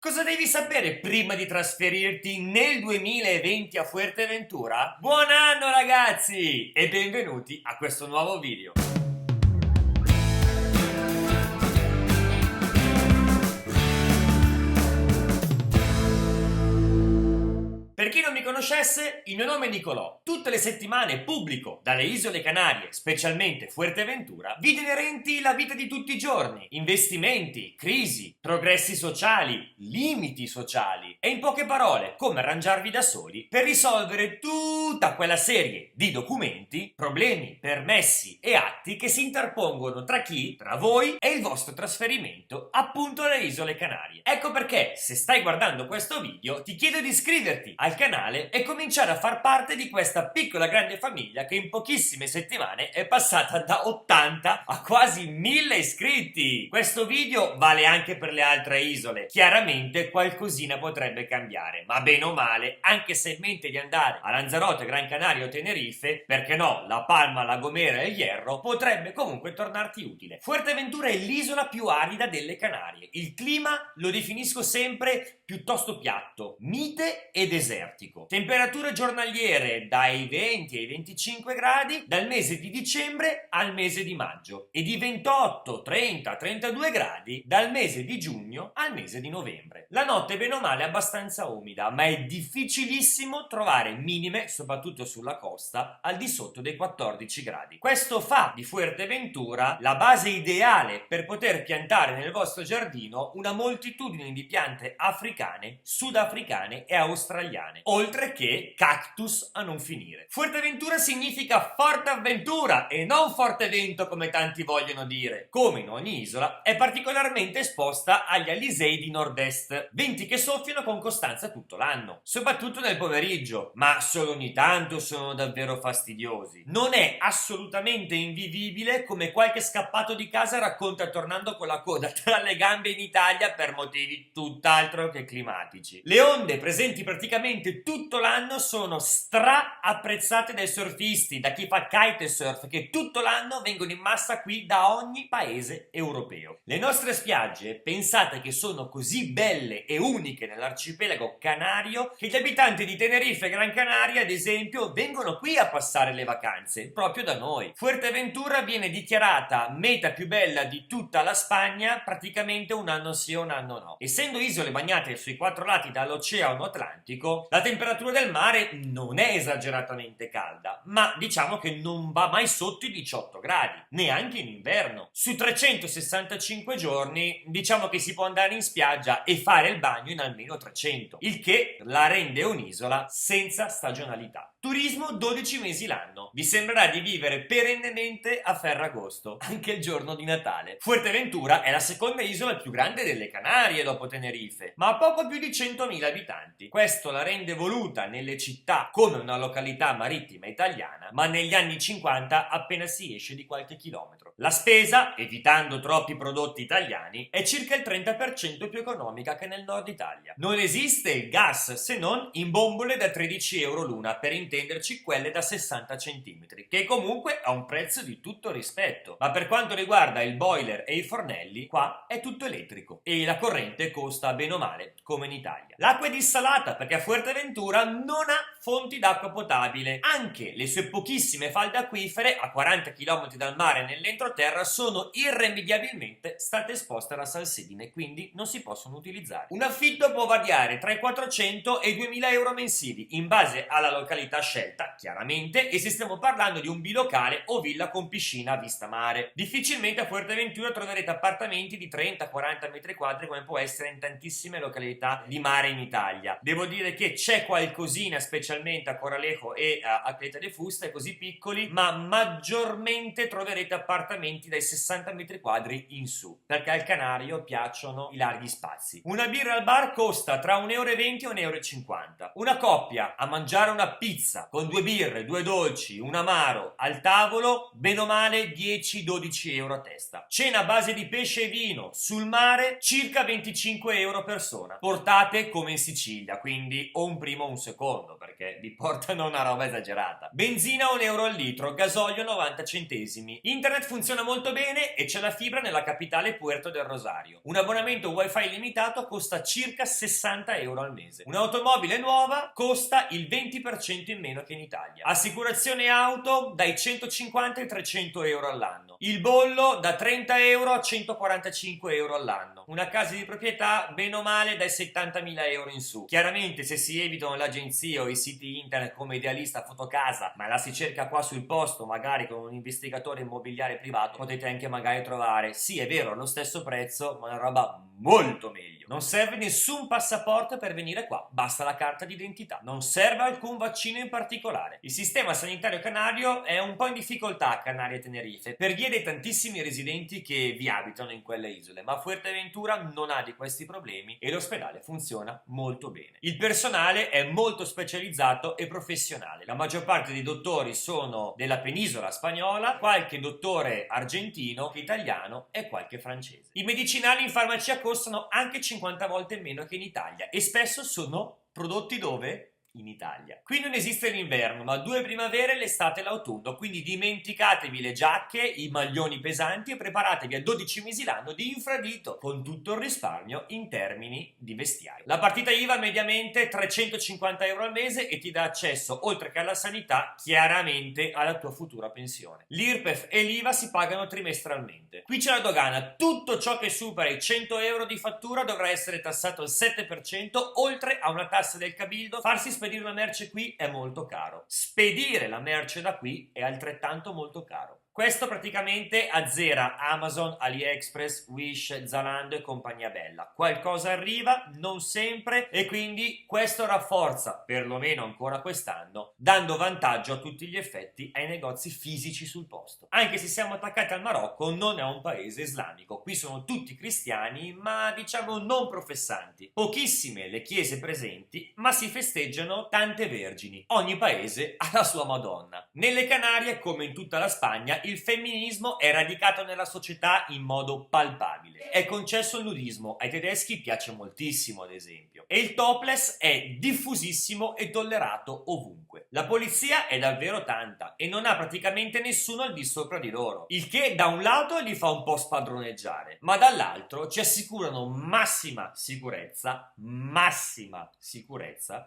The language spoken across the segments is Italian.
Cosa devi sapere prima di trasferirti nel 2020 a Fuerteventura? Buon anno ragazzi e benvenuti a questo nuovo video. Per chi non mi conoscesse, il mio nome è Nicolò. Tutte le settimane pubblico dalle Isole Canarie, specialmente Fuerteventura, video inerenti alla vita di tutti i giorni, investimenti, crisi, progressi sociali, limiti sociali e in poche parole come arrangiarvi da soli per risolvere tutta quella serie di documenti, problemi, permessi e atti che si interpongono tra voi e il vostro trasferimento appunto alle Isole Canarie. Ecco perché, se stai guardando questo video, ti chiedo di iscriverti al canale e cominciare a far parte di questa piccola grande famiglia che in pochissime settimane è passata da 80 a quasi 1000 iscritti. Questo video vale anche per le altre isole. Chiaramente qualcosina potrebbe cambiare, ma bene o male, anche se in mente di andare a Lanzarote, Gran Canaria o Tenerife, perché no, La Palma, La Gomera e il Hierro, potrebbe comunque tornarti utile. Fuerteventura è l'isola più arida delle Canarie. Il clima lo definisco sempre piuttosto piatto, mite e desertico. Temperature giornaliere dai 20 ai 25 gradi dal mese di dicembre al mese di maggio e di 28, 30, 32 gradi dal mese di giugno al mese di novembre. La notte bene o male è abbastanza umida, ma è difficilissimo trovare minime, soprattutto sulla costa, al di sotto dei 14 gradi. Questo fa di Fuerteventura la base ideale per poter piantare nel vostro giardino una moltitudine di piante africane, sudafricane e australiane, oltre che cactus a non finire. Fuerteventura significa forte avventura e non forte vento come tanti vogliono dire. Come in ogni isola, è particolarmente esposta agli alisei di nord-est, venti che soffiano con costanza tutto l'anno, soprattutto nel pomeriggio, ma solo ogni tanto sono davvero fastidiosi. Non è assolutamente invivibile come qualche scappato di casa racconta tornando con la coda tra le gambe in Italia per motivi tutt'altro che climatici. Le onde presenti praticamente tutto l'anno sono stra apprezzate dai surfisti, da chi fa kitesurf, che tutto l'anno vengono in massa qui da ogni paese europeo. Le nostre spiagge, pensate che sono così belle e uniche nell'arcipelago canario che gli abitanti di Tenerife e Gran Canaria, ad esempio, vengono qui a passare le vacanze, proprio da noi. Fuerteventura viene dichiarata meta più bella di tutta la Spagna praticamente un anno sì e un anno no. Essendo isole bagnate sui quattro lati dall'Oceano Atlantico, la temperatura del mare non è esageratamente calda, ma diciamo che non va mai sotto i 18 gradi, neanche in inverno. Su 365 giorni, diciamo che si può andare in spiaggia e fare il bagno in almeno 300, il che la rende un'isola senza stagionalità. Turismo 12 mesi l'anno. Vi sembrerà di vivere perennemente a Ferragosto, anche il giorno di Natale. Fuerteventura è la seconda isola più grande delle Canarie dopo Tenerife, ma ha poco più di 100.000 abitanti. Questo la rende voluta nelle città come una località marittima italiana, ma negli anni 50 appena si esce di qualche chilometro. La spesa, evitando troppi prodotti italiani, è circa il 30% più economica che nel nord Italia. Non esiste il gas se non in bombole da 13 euro l'una, per intenderci quelle da 60 centimetri, che comunque ha un prezzo di tutto rispetto. Ma per quanto riguarda il boiler e i fornelli, qua è tutto elettrico e la corrente costa bene o male come in Italia. L'acqua è dissalata perché a Fuerteventura non ha fonti d'acqua potabile. Anche le sue pochissime falde acquifere a 40 km dal mare nell'entroterra sono irrimediabilmente state esposte alla salsedine, quindi non si possono utilizzare. Un affitto può variare tra i 400 e i 2000 euro mensili in base alla località scelta, chiaramente, e se stiamo parlando di un bilocale o villa con piscina a vista mare. Difficilmente a Fuerteventura troverete appartamenti di 30-40 metri quadri come può essere in tantissime località di mare in Italia. Devo dire che c'è qualcosina, specialmente a Coralejo e a Creta de Fusta, così piccoli, ma maggiormente troverete appartamenti dai 60 metri quadri in su, perché al Canario piacciono i larghi spazi. Una birra al bar costa tra 1,20 euro e 1,50 euro. Una coppia a mangiare una pizza pizza con 2 birre, 2 dolci, un amaro al tavolo, bene o male 10-12 euro a testa. Cena a base di pesce e vino sul mare, circa 25 euro a persona. Portate come in Sicilia, quindi o un primo o un secondo, perché vi portano una roba esagerata. Benzina 1 euro al litro, gasolio 90 centesimi. Internet funziona molto bene e c'è la fibra nella capitale Puerto del Rosario. Un abbonamento wifi limitato costa circa 60 euro al mese. Un'automobile nuova costa il 20% in meno che in Italia. Assicurazione auto dai 150 ai 300 euro all'anno. Il bollo da 30 euro a 145 euro all'anno. Una casa di proprietà bene o male dai 70.000 euro in su. Chiaramente se si evitano le agenzie o i siti internet come Idealista Fotocasa, ma la si cerca qua sul posto, magari con un investigatore immobiliare privato, potete anche magari trovare, sì è vero, lo stesso prezzo, ma una roba molto meglio. Non serve nessun passaporto per venire qua, basta la carta d'identità. Non serve alcun vaccino in particolare. Il sistema sanitario canario è un po' in difficoltà a Canarie e Tenerife per via dei tantissimi residenti che vi abitano in quelle isole, ma Fuerteventura non ha di questi problemi e l'ospedale funziona molto bene. Il personale è molto specializzato e professionale. La maggior parte dei dottori sono della penisola spagnola, qualche dottore argentino, italiano e qualche francese. I medicinali in farmacia costano anche 50 volte meno che in Italia e spesso sono prodotti dove? In Italia. Qui non esiste l'inverno, ma 2 primavere, l'estate e l'autunno, quindi dimenticatevi le giacche, i maglioni pesanti e preparatevi a 12 mesi l'anno di infradito, con tutto il risparmio in termini di vestiario. La partita IVA mediamente 350 euro al mese e ti dà accesso, oltre che alla sanità, chiaramente alla tua futura pensione. L'IRPEF e l'IVA si pagano trimestralmente. Qui c'è la dogana, tutto ciò che supera i 100 euro di fattura dovrà essere tassato al 7%, oltre a una tassa del cabildo. Farsi spedire una merce qui è molto caro. Spedire la merce da qui è altrettanto molto caro. Questo praticamente azzera Amazon, AliExpress, Wish, Zalando e compagnia bella. Qualcosa arriva, non sempre, e quindi questo rafforza, perlomeno ancora quest'anno, dando vantaggio a tutti gli effetti ai negozi fisici sul posto. Anche se siamo attaccati al Marocco, non è un paese islamico. Qui sono tutti cristiani, ma diciamo non professanti. Pochissime le chiese presenti, ma si festeggiano tante vergini. Ogni paese ha la sua Madonna. Nelle Canarie, come in tutta la Spagna, il femminismo è radicato nella società in modo palpabile. È concesso il nudismo, ai tedeschi piace moltissimo ad esempio, e il topless è diffusissimo e tollerato ovunque. La polizia è davvero tanta e non ha praticamente nessuno al di sopra di loro, il che da un lato li fa un po' spadroneggiare, ma dall'altro ci assicurano massima sicurezza,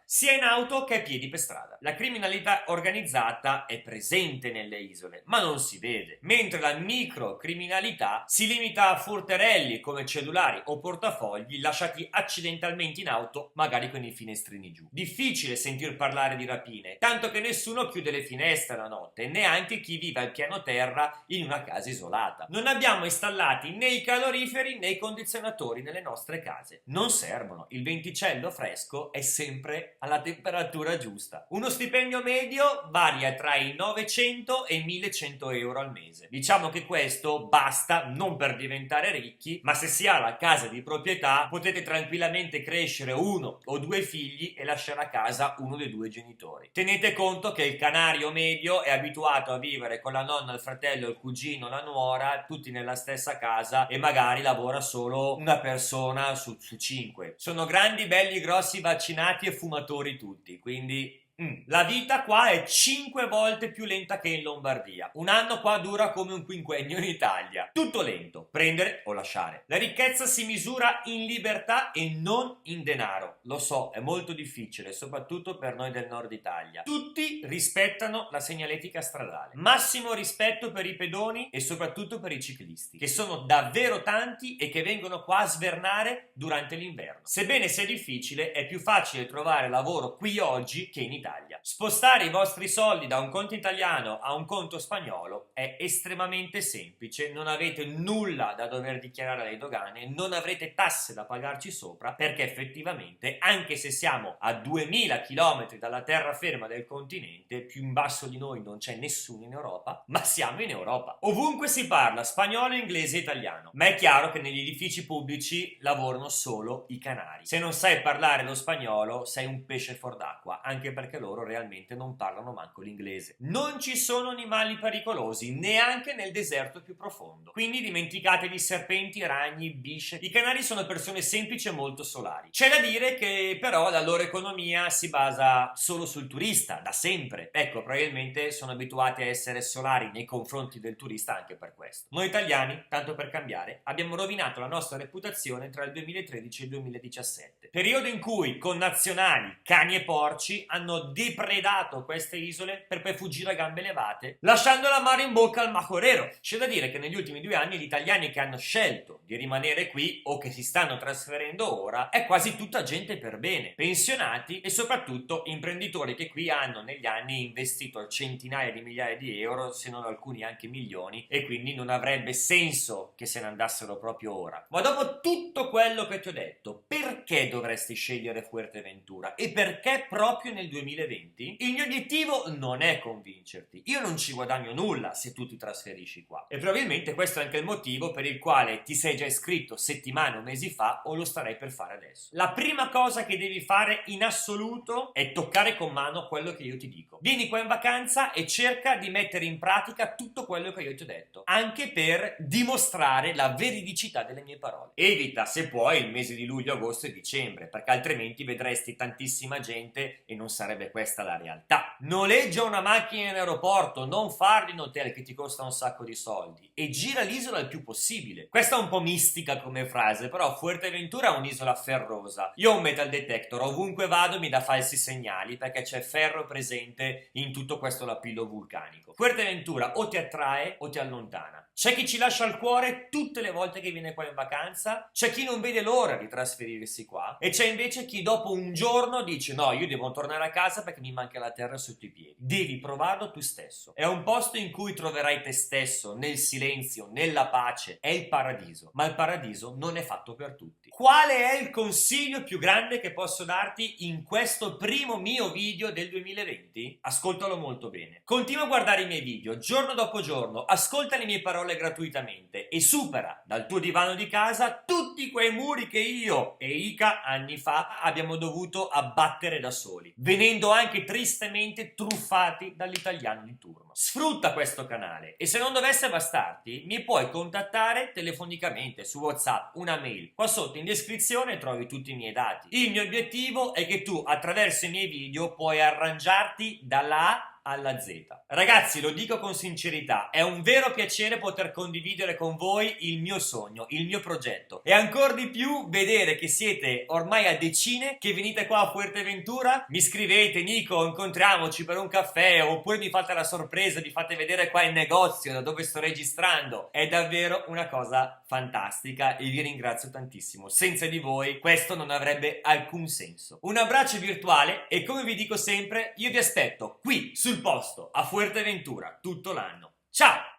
sia in auto che a piedi per strada. La criminalità organizzata è presente nelle isole, ma non si vede, mentre la microcriminalità si limita a furterelli come cellulari o portafogli lasciati accidentalmente in auto, magari con i finestrini giù. Difficile sentir parlare di rapine, tanto che nessuno chiude le finestre la notte, neanche chi vive al piano terra in una casa isolata. Non abbiamo installati né i caloriferi né i condizionatori nelle nostre case. Non servono, il venticello fresco è sempre alla temperatura giusta. Uno stipendio medio varia tra i 900 e i 1100 euro al mese. Diciamo che questo basta non per diventare ricchi, ma se si ha la casa di proprietà potete tranquillamente crescere 1 o 2 figli e lasciare a casa uno dei 2 genitori. Tenete conto che il canario medio è abituato a vivere con la nonna, il fratello, il cugino, la nuora, tutti nella stessa casa e magari lavora solo una persona su 5. Sono grandi, belli, grossi, vaccinati e fumatori tutti, quindi la vita qua è 5 volte più lenta che in Lombardia. Un anno qua dura come un quinquennio in Italia. Tutto lento, prendere o lasciare. La ricchezza si misura in libertà e non in denaro. Lo so, è molto difficile, soprattutto per noi del nord Italia. Tutti rispettano la segnaletica stradale. Massimo rispetto per i pedoni e soprattutto per i ciclisti, che sono davvero tanti e che vengono qua a svernare durante l'inverno. Sebbene sia difficile, è più facile trovare lavoro qui oggi che in Italia. Spostare i vostri soldi da un conto italiano a un conto spagnolo è estremamente semplice, non avete nulla da dover dichiarare alle dogane, non avrete tasse da pagarci sopra, perché effettivamente, anche se siamo a 2000 km dalla terraferma del continente, più in basso di noi non c'è nessuno in Europa, ma siamo in Europa. Ovunque si parla spagnolo, inglese e italiano, ma è chiaro che negli edifici pubblici lavorano solo i canari. Se non sai parlare lo spagnolo sei un pesce fuor d'acqua, anche perché loro realmente non parlano manco l'inglese. Non ci sono animali pericolosi neanche nel deserto più profondo, quindi dimenticatevi serpenti, ragni, bisce. I canari sono persone semplici e molto solari. C'è da dire che però la loro economia si basa solo sul turista, da sempre. Ecco, probabilmente sono abituati a essere solari nei confronti del turista anche per questo. Noi italiani, tanto per cambiare, abbiamo rovinato la nostra reputazione tra il 2013 e il 2017, periodo in cui connazionali, cani e porci hanno depredato queste isole per poi fuggire a gambe levate, lasciando la mare in bocca al majorero. C'è da dire che negli ultimi 2 anni gli italiani che hanno scelto di rimanere qui o che si stanno trasferendo ora è quasi tutta gente per bene, pensionati e soprattutto imprenditori che qui hanno negli anni investito centinaia di migliaia di euro, se non alcuni anche milioni, e quindi non avrebbe senso che se ne andassero proprio ora. Ma dopo tutto quello che ti ho detto, perché dovresti scegliere Fuerteventura e perché proprio nel 2020? Il mio obiettivo non è convincerti, io non ci guadagno nulla se tu ti trasferisci qua e probabilmente questo è anche il motivo per il quale ti sei già iscritto settimane o mesi fa o lo starei per fare adesso. La prima cosa che devi fare in assoluto è toccare con mano quello che io ti dico. Vieni qua in vacanza e cerca di mettere in pratica tutto quello che io ti ho detto, anche per dimostrare la veridicità delle mie parole. Evita, se puoi, il mese di luglio, agosto e dicembre, perché altrimenti vedresti tantissima gente e non sarebbe questa la realtà. Noleggia una macchina in aeroporto, non farli in hotel che ti costa un sacco di soldi e gira l'isola il più possibile. Questa è un po' mistica come frase, però Fuerteventura è un'isola ferrosa. Io ho un metal detector, ovunque vado mi dà falsi segnali perché c'è ferro presente in tutto questo lapillo vulcanico. Fuerteventura o ti attrae o ti allontana. C'è chi ci lascia il cuore tutte le volte che viene qua in vacanza, c'è chi non vede l'ora di trasferirsi qua e c'è invece chi dopo un giorno dice no, io devo tornare a casa perché mi manca la terra sotto i piedi. Devi provarlo tu stesso. È un posto in cui troverai te stesso nel silenzio, nella pace. È il paradiso, ma il paradiso non è fatto per tutti. Quale è il consiglio più grande che posso darti in questo primo mio video del 2020? Ascoltalo molto bene. Continua a guardare i miei video giorno dopo giorno, ascolta le mie parole gratuitamente e supera dal tuo divano di casa tutti quei muri che io e Ika anni fa abbiamo dovuto abbattere da soli, venendo anche tristemente truffati dall'italiano di turno. Sfrutta questo canale e se non dovesse bastarti mi puoi contattare telefonicamente su WhatsApp, una mail. Qua sotto in descrizione trovi tutti i miei dati. Il mio obiettivo è che tu attraverso i miei video puoi arrangiarti dalla A alla Z. Ragazzi, lo dico con sincerità, è un vero piacere poter condividere con voi il mio sogno, il mio progetto e ancora di più vedere che siete ormai a decine che venite qua a Fuerteventura, mi scrivete Nico incontriamoci per un caffè oppure mi fate la sorpresa, vi fate vedere qua il negozio da dove sto registrando. È davvero una cosa fantastica e vi ringrazio tantissimo. Senza di voi questo non avrebbe alcun senso. Un abbraccio virtuale e come vi dico sempre io vi aspetto qui sul posto a Fuerteventura tutto l'anno. Ciao!